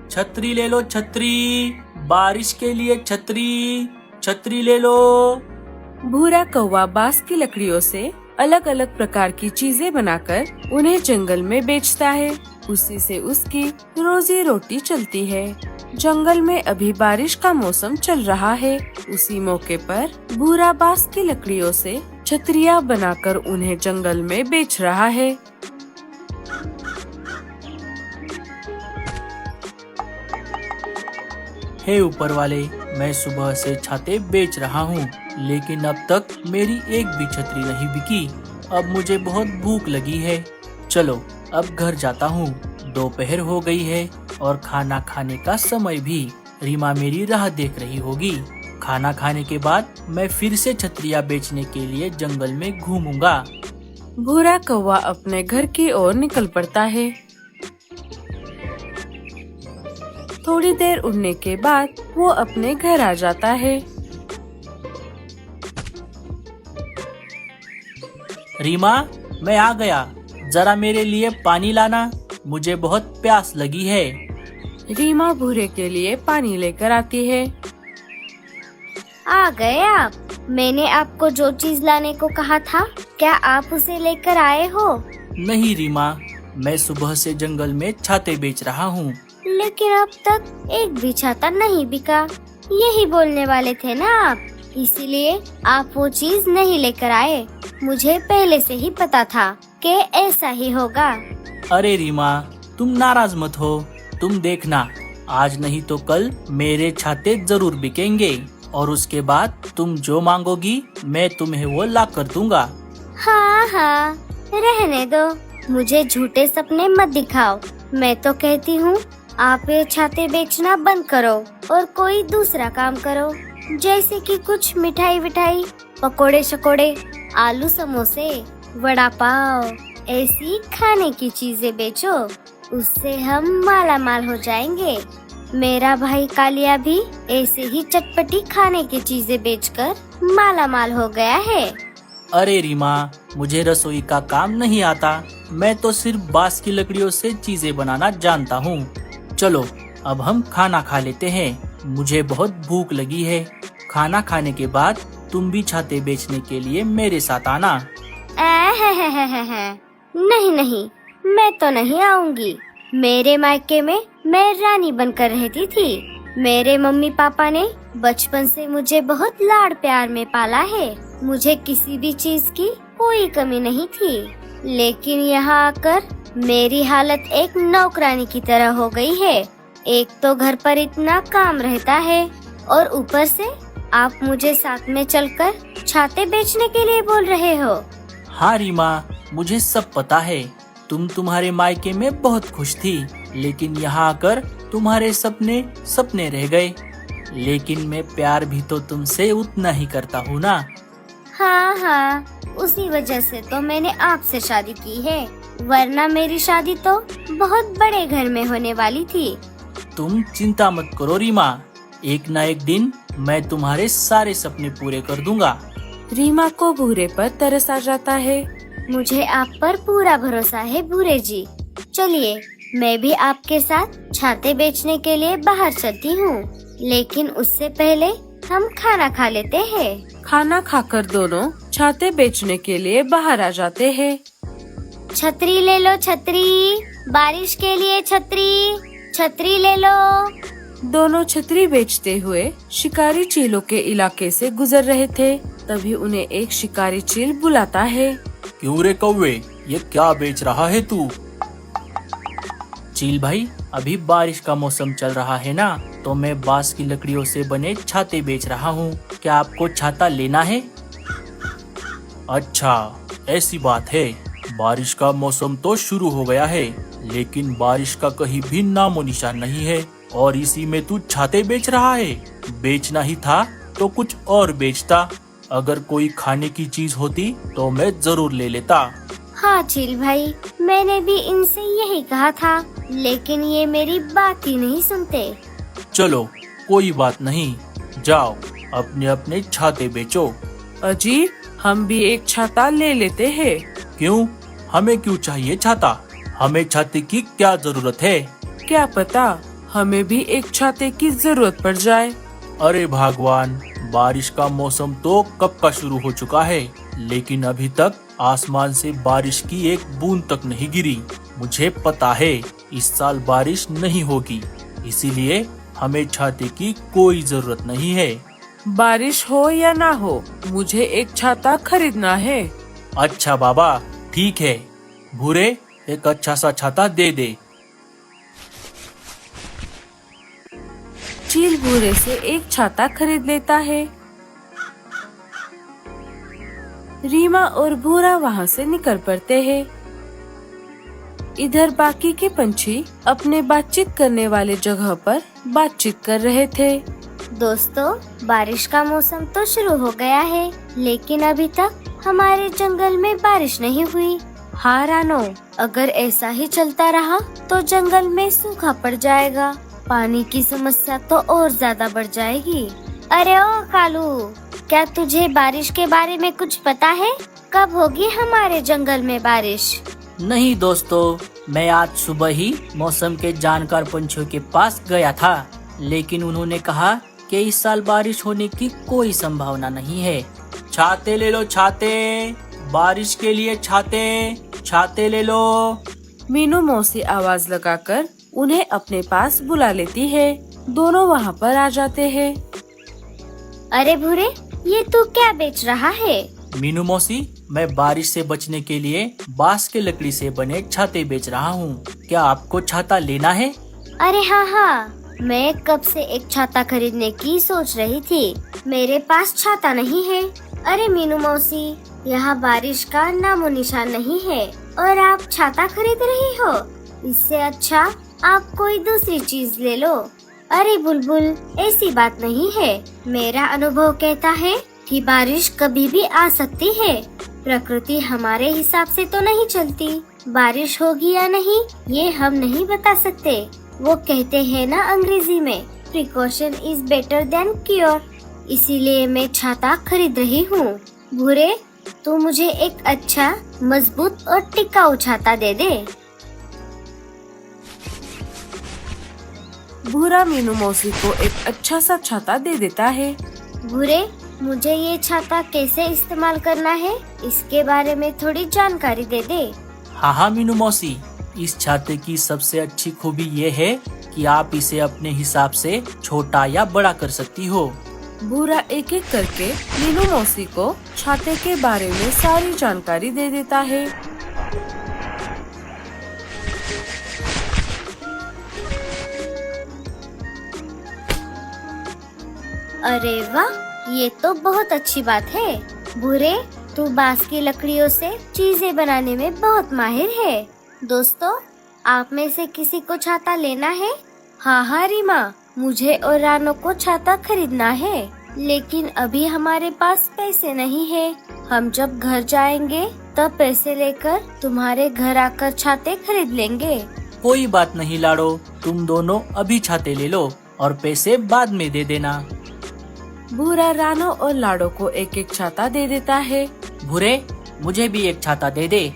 छतरी ले लो छतरी, बारिश के लिए छतरी, छतरी ले लो। भूरा कौवा बांस की लकड़ियों से अलग अलग प्रकार की चीजें बनाकर उन्हें जंगल में बेचता है। उसी से उसकी रोजी रोटी चलती है। जंगल में अभी बारिश का मौसम चल रहा है। उसी मौके पर भूरा बांस की लकड़ियों से छतरियाँ बनाकर उन्हें जंगल में बेच रहा है। हे ऊपर वाले, मैं सुबह से छाते बेच रहा हूँ, लेकिन अब तक मेरी एक भी छतरी नहीं बिकी। अब मुझे बहुत भूख लगी है। चलो अब घर जाता हूँ। दोपहर हो गई है और खाना खाने का समय भी। रीमा मेरी राह देख रही होगी। खाना खाने के बाद मैं फिर से छतरियाँ बेचने के लिए जंगल में घूमूंगा। भूरा कौवा अपने घर की ओर निकल पड़ता है। थोड़ी देर उड़ने के बाद वो अपने घर आ जाता है। रीमा, मैं आ गया। जरा मेरे लिए पानी लाना, मुझे बहुत प्यास लगी है। रीमा भूरे के लिए पानी लेकर आती है। आ गए आप। मैंने आपको जो चीज लाने को कहा था, क्या आप उसे लेकर आए हो? नहीं रीमा, मैं सुबह से जंगल में छाते बेच रहा हूँ। लेकिन अब तक एक भी छाता नहीं बिका। यही बोलने वाले थे ना आप, इसीलिए आप वो चीज नहीं लेकर आए। मुझे पहले से ही पता था कि ऐसा ही होगा। अरे रीमा, तुम नाराज मत हो। तुम देखना, आज नहीं तो कल मेरे छाते जरूर बिकेंगे और उसके बाद तुम जो मांगोगी मैं तुम्हें वो ला कर दूंगा। हाँ हाँ, रहने दो। मुझे झूठे सपने मत दिखाओ। मैं तो कहती हूँ आप ये छाते बेचना बंद करो और कोई दूसरा काम करो, जैसे कि कुछ मिठाई विठाई, पकोड़े शकोड़े, आलू समोसे, वड़ा पाव, ऐसी खाने की चीजें बेचो। उससे हम माला माल हो जाएंगे। मेरा भाई कालिया भी ऐसे ही चटपटी खाने की चीजें बेचकर माला माल हो गया है। अरे रीमा, मुझे रसोई का काम नहीं आता। मैं तो सिर्फ बांस की लकड़ियों से चीजें बनाना जानता हूँ। चलो अब हम खाना खा लेते हैं। मुझे बहुत भूख लगी है। खाना खाने के बाद तुम भी छाते बेचने के लिए मेरे साथ आना। नहीं नहीं, मैं तो नहीं आऊंगी। मेरे मायके में मैं रानी बनकर रहती थी। मेरे मम्मी पापा ने बचपन से मुझे बहुत लाड़ प्यार में पाला है। मुझे किसी भी चीज की कोई कमी नहीं थी। लेकिन यहाँ आकर मेरी हालत एक नौकरानी की तरह हो गई है। एक तो घर पर इतना काम रहता है और ऊपर से आप मुझे साथ में चलकर छाते बेचने के लिए बोल रहे हो। हाँ रीमा, मुझे सब पता है। तुम तुम्हारे मायके में बहुत खुश थी, लेकिन यहाँ आकर तुम्हारे सपने सपने रह गए। लेकिन मैं प्यार भी तो तुमसे उतना ही करता हूँ ना। हाँ हाँ, उसी वजह से तो मैंने आपसे शादी की है, वरना मेरी शादी तो बहुत बड़े घर में होने वाली थी। तुम चिंता मत करो रीमा, एक ना एक दिन मैं तुम्हारे सारे सपने पूरे कर दूंगा। रीमा को भूरे पर तरस आ जाता है। मुझे आप पर पूरा भरोसा है भूरे जी। चलिए, मैं भी आपके साथ छाते बेचने के लिए बाहर चलती हूँ, लेकिन उससे पहले हम खाना खा लेते हैं। खाना खाकर दोनों छाते बेचने के लिए बाहर आ जाते हैं। छतरी ले लो छतरी, बारिश के लिए छतरी, छतरी ले लो। दोनों छतरी बेचते हुए शिकारी चीलों के इलाके से गुजर रहे थे। तभी उन्हें एक शिकारी चील बुलाता है। क्यों रे कौवे, ये क्या बेच रहा है तू? चील भाई, अभी बारिश का मौसम चल रहा है ना, तो मैं बांस की लकड़ियों से बने छाते बेच रहा हूँ। क्या आपको छाता लेना है? अच्छा, ऐसी बात है। बारिश का मौसम तो शुरू हो गया है, लेकिन बारिश का कहीं भी नामो निशान नहीं है। और इसी में तू छाते बेच रहा है? बेचना ही था तो कुछ और बेचता। अगर कोई खाने की चीज होती तो मैं जरूर ले लेता। हाँ चील भाई, मैंने भी इनसे यही कहा था, लेकिन ये मेरी बात ही नहीं सुनते। चलो कोई बात नहीं, जाओ अपने अपने छाते बेचो। अजी, हम भी एक छाता ले लेते हैं। क्यों? हमें क्यों चाहिए छाता? हमें छाते की क्या जरूरत है? क्या पता, हमें भी एक छाते की जरूरत पड़ जाए। अरे भगवान, बारिश का मौसम तो कब का शुरू हो चुका है, लेकिन अभी तक आसमान से बारिश की एक बूंद तक नहीं गिरी। मुझे पता है इस साल बारिश नहीं होगी, इसीलिए हमें छाते की कोई जरूरत नहीं है। बारिश हो या ना हो, मुझे एक छाता खरीदना है। अच्छा बाबा, ठीक है। भूरे, एक अच्छा सा छाता दे दे। चील भूरे से एक छाता खरीद लेता है। रीमा और भूरा वहाँ से निकल पड़ते हैं। इधर बाकी के पंछी अपने बातचीत करने वाले जगह पर बातचीत कर रहे थे। दोस्तों, बारिश का मौसम तो शुरू हो गया है, लेकिन अभी तक हमारे जंगल में बारिश नहीं हुई। हाँ रानो, अगर ऐसा ही चलता रहा तो जंगल में सूखा पड़ जाएगा। पानी की समस्या तो और ज्यादा बढ़ जाएगी। अरे ओ कालू, क्या तुझे बारिश के बारे में कुछ पता है? कब होगी हमारे जंगल में बारिश? नहीं दोस्तों, मैं आज सुबह ही मौसम के जानकार पंछियों के पास गया था, लेकिन उन्होंने कहा कि इस साल बारिश होने की कोई संभावना नहीं है। छाते ले लो छाते, बारिश के लिए छाते, छाते ले लो। मीनू मौसी आवाज लगाकर उन्हें अपने पास बुला लेती है। दोनों वहाँ पर आ जाते हैं। अरे भूरे, ये तू क्या बेच रहा है? मीनू मौसी, मैं बारिश से बचने के लिए बांस के लकड़ी से बने छाते बेच रहा हूँ। क्या आपको छाता लेना है? अरे हाँ हाँ, मैं कब से एक छाता खरीदने की सोच रही थी। मेरे पास छाता नहीं है। अरे मीनू मौसी, यहाँ बारिश का नामो निशान नहीं है और आप छाता खरीद रही हो। इससे अच्छा आप कोई दूसरी चीज ले लो। अरे बुलबुल, ऐसी बात नहीं है। मेरा अनुभव कहता है कि बारिश कभी भी आ सकती है। प्रकृति हमारे हिसाब से तो नहीं चलती। बारिश होगी या नहीं, ये हम नहीं बता सकते। वो कहते हैं ना अंग्रेजी में, precaution is better than cure. इसीलिए मैं छाता खरीद रही हूँ। भूरे, तू मुझे एक अच्छा, मजबूत और टिकाऊ छाता दे दे। भूरा मीनू मौसी को एक अच्छा सा छाता दे देता है। भूरे, मुझे ये छाता कैसे इस्तेमाल करना है, इसके बारे में थोड़ी जानकारी दे दे। हाँ हाँ मीनू मौसी, इस छाते की सबसे अच्छी खूबी ये है कि आप इसे अपने हिसाब से छोटा या बड़ा कर सकती हो। भूरा एक एक करके मीनू मौसी को छाते के बारे में सारी जानकारी दे देता है। अरे वाह, ये तो बहुत अच्छी बात है। भूरे, तू बांस की लकड़ियों से चीजें बनाने में बहुत माहिर है। दोस्तों, आप में से किसी को छाता लेना है? हाँ हाँ रीमा, मुझे और रानो को छाता खरीदना है, लेकिन अभी हमारे पास पैसे नहीं है। हम जब घर जाएंगे तब पैसे लेकर तुम्हारे घर आकर छाते खरीद लेंगे। कोई बात नहीं लाडो, तुम दोनों अभी छाते ले लो और पैसे बाद में दे देना। भूरा रानो और लाडो को एक एक छाता दे देता है। भूरे, मुझे भी एक छाता दे दे।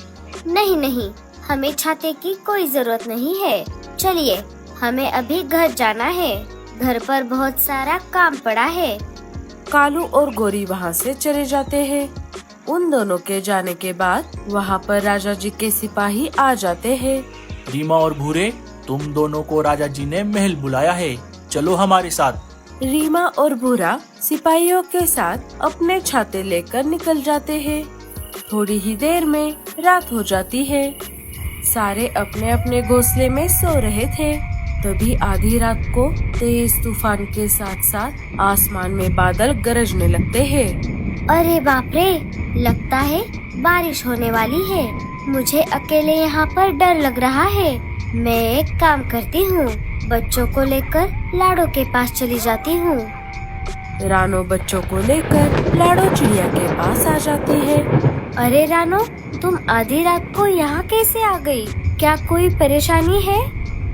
नहीं नहीं, हमें छाते की कोई जरूरत नहीं है। चलिए, हमें अभी घर जाना है। घर पर बहुत सारा काम पड़ा है। कालू और गोरी वहाँ से चले जाते हैं। उन दोनों के जाने के बाद वहाँ पर राजा जी के सिपाही आ जाते हैं। रीमा और भूरे, तुम दोनों को राजा जी ने महल बुलाया है, चलो हमारे साथ। रीमा और भूरा सिपाहियों के साथ अपने छाते लेकर निकल जाते हैं। थोड़ी ही देर में रात हो जाती है। सारे अपने अपने घोंसले में सो रहे थे। तभी आधी रात को तेज तूफान के साथ साथ आसमान में बादल गरजने लगते हैं। अरे बाप रे, लगता है बारिश होने वाली है। मुझे अकेले यहाँ पर डर लग रहा है। मैं एक काम करती हूँ, बच्चों को लेकर लाडो के पास चली जाती हूँ। रानो बच्चों को लेकर लाडो चिड़िया के पास आ जाती है। अरे रानो, तुम आधी रात को यहाँ कैसे आ गई? क्या कोई परेशानी है?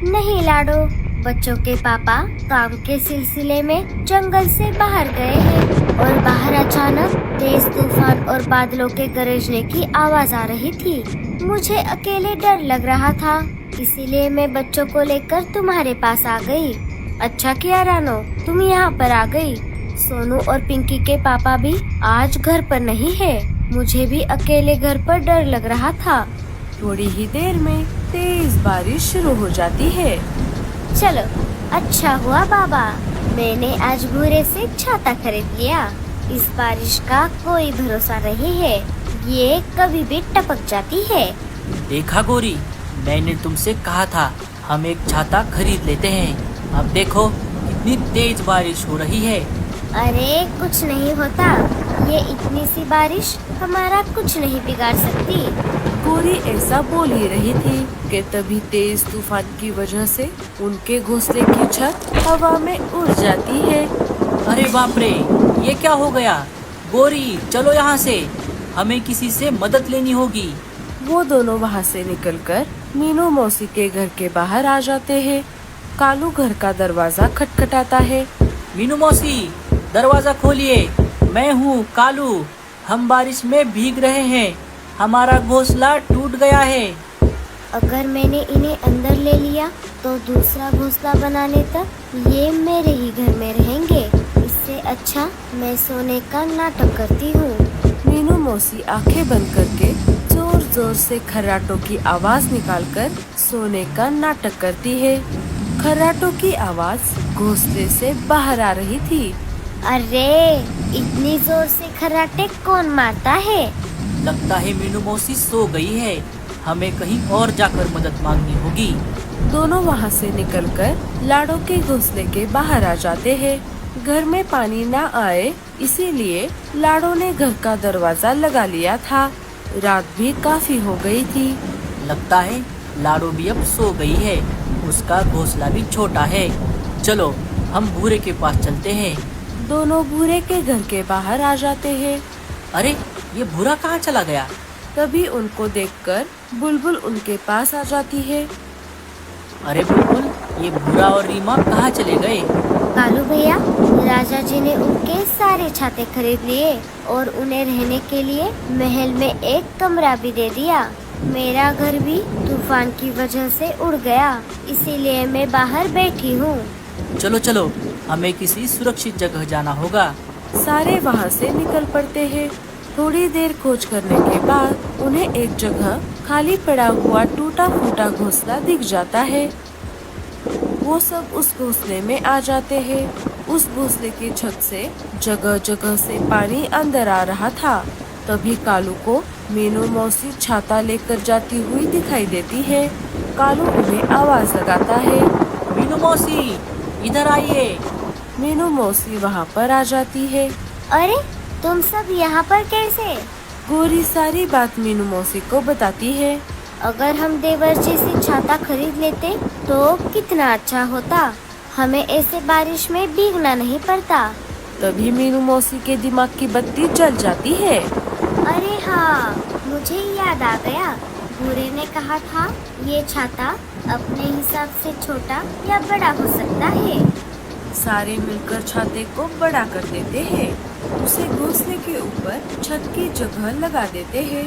नहीं लाडो, बच्चों के पापा काम के सिलसिले में जंगल से बाहर गए हैं और बाहर अचानक तेज तूफान और बादलों के गरजने की आवाज आ रही थी। मुझे अकेले डर लग रहा था, इसीलिए मैं बच्चों को लेकर तुम्हारे पास आ गई। अच्छा किया रानो, तुम यहाँ पर आ गई। सोनू और पिंकी के पापा भी आज घर पर नहीं है। मुझे भी अकेले घर पर डर लग रहा था। थोड़ी ही देर में तेज बारिश शुरू हो जाती है। चलो, अच्छा हुआ बाबा, मैंने आज भूरे से छाता खरीद लिया। इस बारिश का कोई भरोसा नहीं है, ये कभी भी टपक जाती है। देखा गौरी, मैंने तुमसे कहा था हम एक छाता खरीद लेते हैं। अब देखो कितनी तेज बारिश हो रही है। अरे कुछ नहीं होता, ये इतनी सी बारिश हमारा कुछ नहीं बिगाड़ सकती। गौरी ऐसा बोल ही रही थी कि तभी तेज तूफान की वजह से उनके घोंसले की छत हवा में उड़ जाती है। अरे बाप रे, ये क्या हो गया? गौरी चलो यहाँ से, हमें किसी से मदद लेनी होगी। वो दोनों वहाँ से निकलकर मीनू मौसी के घर के बाहर आ जाते हैं। कालू घर का दरवाजा खटखटाता है। मीनू मौसी, दरवाजा खोलिए, मैं हूँ कालू। हम बारिश में भीग रहे हैं, हमारा घोंसला टूट गया है। अगर मैंने इन्हें अंदर ले लिया तो दूसरा घोंसला बनाने तक ये मेरे ही घर में रहेंगे। इससे अच्छा मैं सोने का नाटक करती हूँ। मीनू मौसी आंखें बंद करके जोर जोर से खर्राटों की आवाज निकालकर सोने का नाटक करती है। खर्राटों की आवाज घोंसले से बाहर आ रही थी। अरे इतनी जोर से खर्राटे कौन मारता है? लगता है मीनू मौसी सो गई है, हमें कहीं और जाकर मदद मांगनी होगी। दोनों वहाँ से निकलकर लाड़ों के घोंसले के बाहर आ जाते हैं। घर में पानी ना आए इसीलिए लाड़ों ने घर का दरवाजा लगा लिया था। रात भी काफी हो गई थी। लगता है लाडो भी अब सो गई है, उसका घोंसला भी छोटा है। चलो हम भूरे के पास चलते हैं। दोनों भूरे के घर के बाहर आ जाते हैं। अरे ये भूरा कहाँ चला गया? तभी उनको देखकर बुलबुल उनके पास आ जाती है। अरे बुलबुल, ये भूरा और रीमा कहाँ चले गए? कालू भैया, राजा जी ने उनके सारे छाते खरीद लिए और उन्हें रहने के लिए महल में एक कमरा भी दे दिया। मेरा घर भी तूफान की वजह से उड़ गया, इसीलिए मैं बाहर बैठी हूँ। चलो चलो, हमें किसी सुरक्षित जगह जाना होगा। सारे वहाँ से निकल पड़ते हैं। थोड़ी देर खोज करने के बाद उन्हें एक जगह खाली पड़ा हुआ टूटा फूटा घोंसला दिख जाता है। वो सब उस घोंसले में आ जाते हैं। उस घोंसले की छत से जगह जगह से पानी अंदर आ रहा था। तभी कालू को मीनू मौसी छाता लेकर जाती हुई दिखाई देती है। कालू उन्हें आवाज लगाता है। मीनू मौसी, इधर आइए। मीनू मौसी वहाँ पर आ जाती है। अरे तुम सब यहाँ पर कैसे? गौरी सारी बात मीनू मौसी को बताती है। अगर हम देवर जी से छाता खरीद लेते तो कितना अच्छा होता, हमें ऐसे बारिश में भीगना नहीं पड़ता। तभी मीनू मौसी के दिमाग की बत्ती जल जाती है। अरे हाँ, मुझे याद आ गया, भूरे ने कहा था ये छाता अपने हिसाब से छोटा या बड़ा हो सकता है। सारे मिलकर छाते को बड़ा कर देते हैं। उसे घोंसले के ऊपर छत की जगह लगा देते हैं।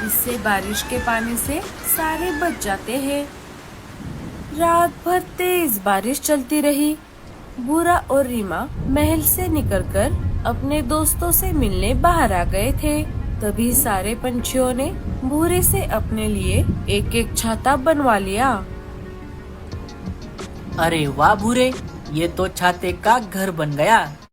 इससे बारिश के पानी से सारे बच जाते हैं। रात भर तेज बारिश चलती रही। भूरा और रीमा महल से निकलकर अपने दोस्तों से मिलने बाहर आ गए थे। तभी सारे पंछियों ने भूरे से अपने लिए एक एक छाता बनवा लिया। अरे वाह भूरे, ये तो छाते का घर बन गया।